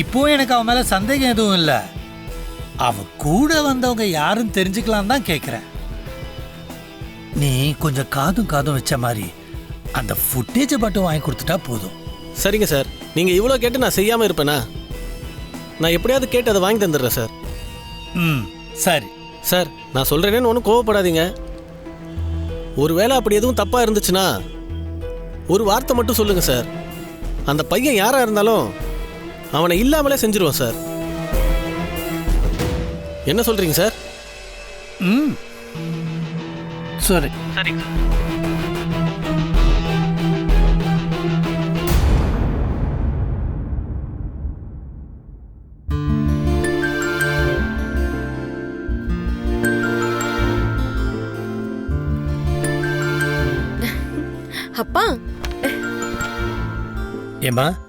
இப்போ எனக்கு அவன் மேல சந்தேகம் எதுவும் இல்லை. அவ கூட வந்தவங்க யாருன்னு தெரிஞ்சுக்கலாம் தான் கேட்குறேன். நீ கொஞ்சம் காதும் வச்ச மாதிரி அந்த ஃபுட்டேஜை மட்டும் வாங்கி கொடுத்துட்டா போதும். சரிங்க சார், நீங்கள் இவ்வளோ கேட்டு நான் செய்யாமல் இருப்பேனா? நான் எப்படியாவது கேட்டு அதை வாங்கி தந்துடுறேன் சார். சரி சார், நான் சொல்கிறேனேன்னு ஒன்றும் கோவப்படாதீங்க. ஒருவேளை அப்படி எதுவும் தப்பாக இருந்துச்சுன்னா ஒரு வார்த்தை மட்டும் சொல்லுங்கள் சார். அந்த பையன் யாராக இருந்தாலும் அவனை இல்லாமலே செஞ்சிருவான் சார். என்ன சொல்கிறீங்க சார்? சரி சரிங்க. அப்பா ஏம்மா